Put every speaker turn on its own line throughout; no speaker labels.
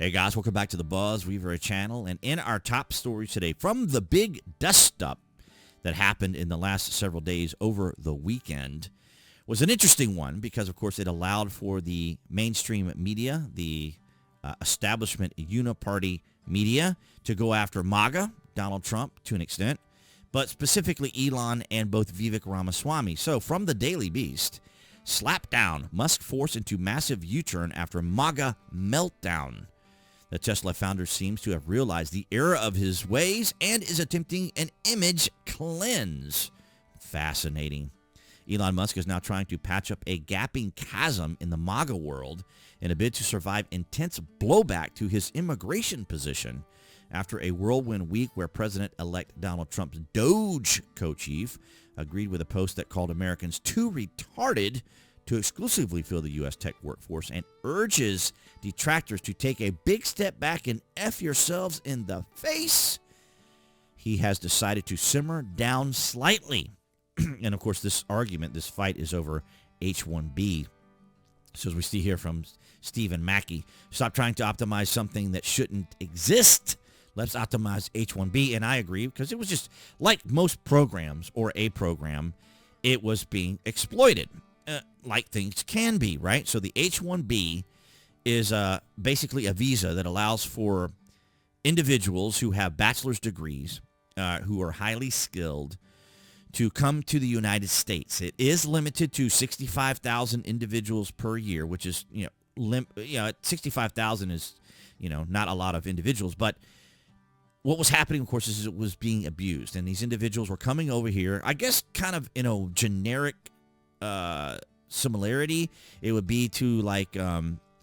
Hey guys, welcome back to the BuzWeaver channel. And in our top stories today, from the big dust-up that happened in the last several days over the weekend, was an interesting one because, of course, it allowed for the mainstream media, the establishment uniparty media, to go after MAGA, Donald Trump, to an extent, but specifically Elon and both Vivek Ramaswamy. So from the Daily Beast, slap down, Musk forced into massive U-turn after MAGA meltdown. The Tesla founder seems to have realized the error of his ways and is attempting an image cleanse. Fascinating. Elon Musk is now trying to patch up a gaping chasm in the MAGA world in a bid to survive intense blowback to his immigration position after a whirlwind week where President-elect Donald Trump's Doge co-chief agreed with a post that called Americans too retarded to exclusively fill the U.S. tech workforce and urges detractors to take a big step back and F yourselves in the face. He has decided to simmer down slightly. And, of course, this argument, this fight is over H1-B. So as we see here from Stephen Mackey, stop trying to optimize something that shouldn't exist. Let's optimize H1-B. And I agree, because it was just like most programs or a program, it was being exploited. Like things can be, right? So the H1-B is basically a visa that allows for individuals who have bachelor's degrees, who are highly skilled, to come to the United States. It is limited to 65,000 individuals per year, which is, 65,000 is, not a lot of individuals. But what was happening, of course, is it was being abused. And these individuals were coming over here, I guess, kind of in a generic similarity. It would be to like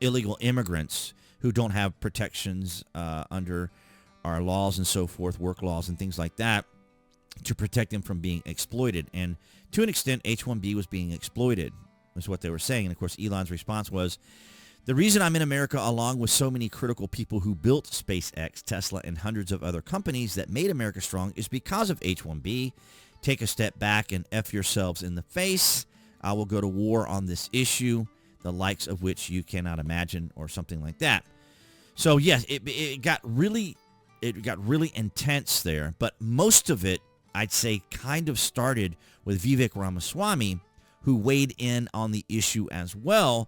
illegal immigrants who don't have protections under our laws and so forth, work laws and things like that, to protect them from being exploited. And to an extent, H1-B was being exploited, is what they were saying. And of course, Elon's response was, the reason I'm in America, along with so many critical people who built SpaceX, Tesla, and hundreds of other companies that made America strong, is because of H1-B. Take a step back and F yourselves in the face. I will go to war on this issue, the likes of which you cannot imagine, or something like that. So yes, it got really intense there, but most of it, I'd say, kind of started with Vivek Ramaswamy, who weighed in on the issue as well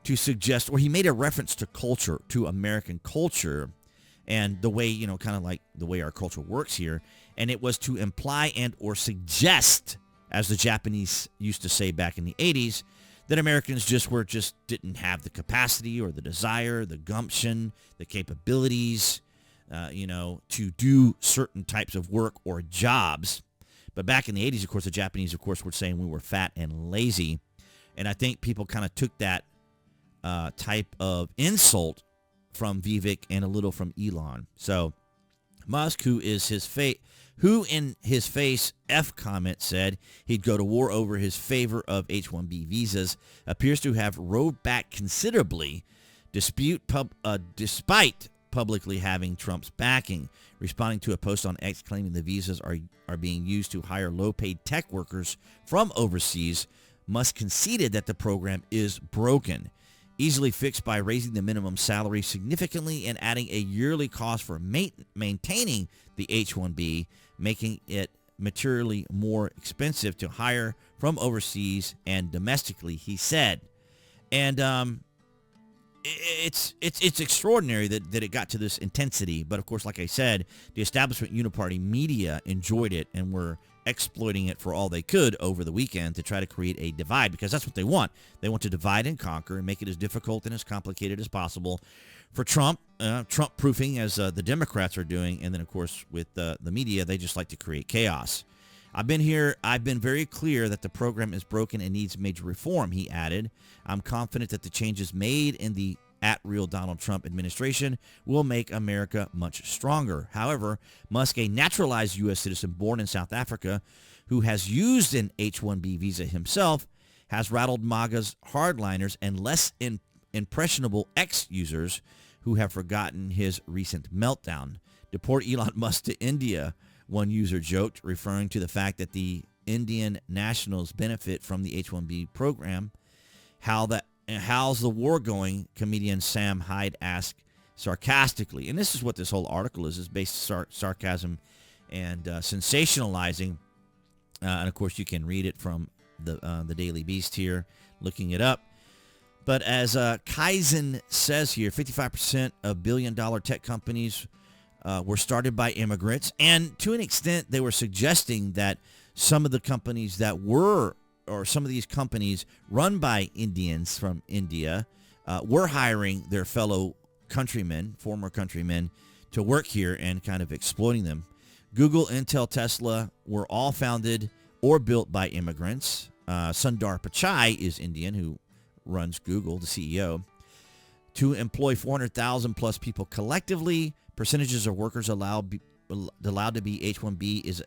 to suggest, or he made a reference to culture, to American culture, and the way, kind of like the way our culture works here, and it was to imply and or suggest, as the Japanese used to say back in the 80s, that Americans just didn't have the capacity or the desire, the gumption, the capabilities, to do certain types of work or jobs. But back in the 80s, of course, the Japanese, of course, were saying we were fat and lazy. And I think people kind of took that type of insult from Vivek and a little from Elon. So Musk, who in his face F comment said he'd go to war over his favor of H1-B visas, appears to have rode back considerably, despite publicly having Trump's backing. Responding to a post on X claiming the visas are being used to hire low-paid tech workers from overseas, Musk conceded that the program is broken, easily fixed by raising the minimum salary significantly and adding a yearly cost for maintaining the H1-B, making it materially more expensive to hire from overseas and domestically, he said. And it's extraordinary that it got to this intensity. But of course, like I said, the establishment uniparty media enjoyed it and were exploiting it for all they could over the weekend to try to create a divide, because that's what they want. They want to divide and conquer and make it as difficult and as complicated as possible for Trump, Trump-proofing as the Democrats are doing. And then, of course, with the media, they just like to create chaos. I've been very clear that the program is broken and needs major reform, he added. I'm confident that the changes made in the @real Donald Trump administration will make America much stronger. However, Musk, a naturalized U.S. citizen born in South Africa who has used an H-1B visa himself, has rattled MAGA's hardliners and less impressionable ex-users who have forgotten his recent meltdown. Deport Elon Musk to India, one user joked, referring to the fact that the Indian nationals benefit from the H-1B program. How's the war going? Comedian Sam Hyde asked sarcastically. And this is what this whole article is based sarcasm and sensationalizing. And, of course, you can read it from the Daily Beast here, looking it up. But as 𝐀𝐦𝐚 says here, 55% of billion-dollar tech companies were started by immigrants. And to an extent, they were suggesting that some of the companies that were, or some of these companies run by Indians from India, were hiring their fellow countrymen, former countrymen, to work here and kind of exploiting them. Google, Intel, Tesla were all founded or built by immigrants. Sundar Pichai is Indian, who runs Google, the CEO. To employ 400,000 plus people collectively, percentages of workers allowed to be H-1B is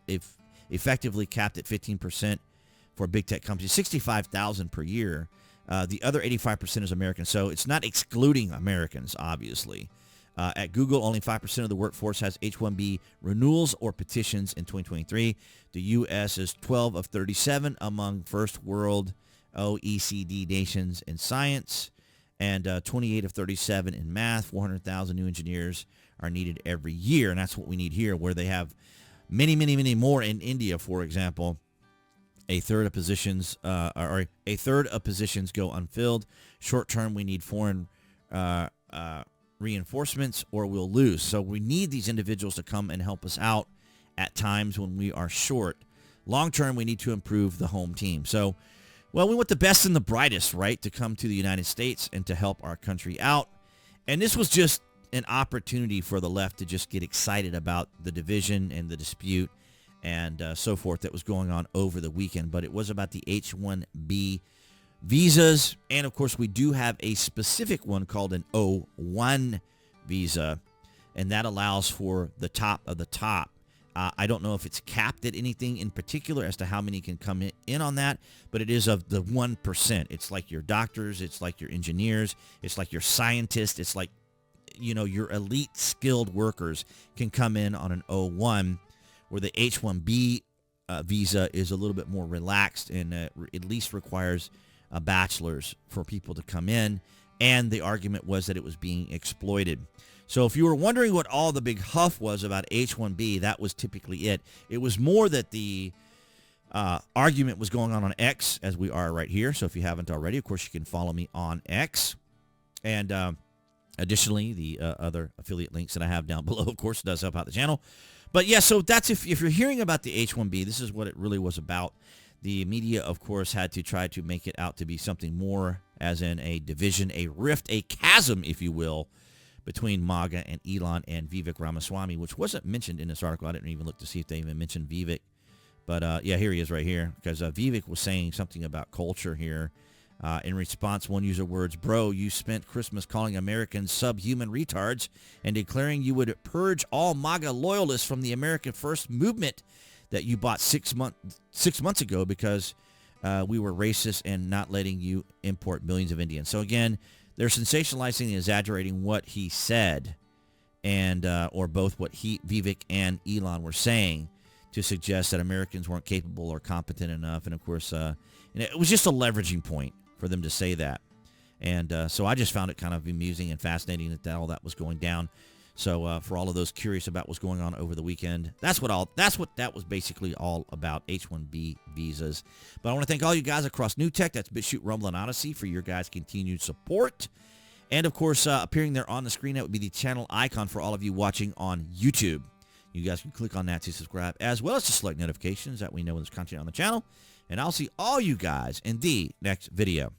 effectively capped at 15% for big tech companies, 65,000 per year. The other 85% is Americans, so it's not excluding Americans, obviously. At Google, only 5% of the workforce has H-1B renewals or petitions in 2023. The U.S. is 12 of 37 among first world OECD nations in science, and 28 of 37 in math. 400,000 new engineers are needed every year, and that's what we need here, where they have many, many, many more in India, for example. A third of positions go unfilled. Short term, we need foreign reinforcements or we'll lose. So we need these individuals to come and help us out at times when we are short. Long term, we need to improve the home team. So, well, we want the best and the brightest, right, to come to the United States and to help our country out. And this was just an opportunity for the left to just get excited about the division and the dispute and so forth that was going on over the weekend. But it was about the H-1B visas. And, of course, we do have a specific one called an O-1 visa, and that allows for the top of the top. I don't know if it's capped at anything in particular as to how many can come in on that, but it is of the 1%. It's like your doctors. It's like your engineers. It's like your scientists. It's like, you know, your elite skilled workers can come in on an O-1, where the H-1B visa is a little bit more relaxed and at least requires a bachelor's for people to come in. And the argument was that it was being exploited. So if you were wondering what all the big huff was about H-1B, that was typically it. It was more that the argument was going on X, as we are right here. So if you haven't already, of course, you can follow me on X. And additionally, the other affiliate links that I have down below, of course, does help out the channel. But yeah, so that's if you're hearing about the H-1B, this is what it really was about. The media, of course, had to try to make it out to be something more, as in a division, a rift, a chasm, if you will, between MAGA and Elon and Vivek Ramaswamy, which wasn't mentioned in this article. I didn't even look to see if they even mentioned Vivek. But, yeah, here he is right here, because Vivek was saying something about culture here. In response, one user words, "Bro, you spent Christmas calling Americans subhuman retards and declaring you would purge all MAGA loyalists from the American First movement that you bought 6 months ago because we were racist and not letting you import millions of Indians." So, again, they're sensationalizing and exaggerating what he said, and or both what Vivek and Elon were saying, to suggest that Americans weren't capable or competent enough. And, of course, and it was just a leveraging point for them to say that. And so I just found it kind of amusing and fascinating that all that was going down. So for all of those curious about what's going on over the weekend, that's what that was basically all about, H-1B visas. But I want to thank all you guys across New Tech, that's BitChute, Rumble, and Odyssey, for your guys' continued support. And, of course, appearing there on the screen, that would be the channel icon for all of you watching on YouTube. You guys can click on that to subscribe, as well as to select notifications that we know when there's content on the channel. And I'll see all you guys in the next video.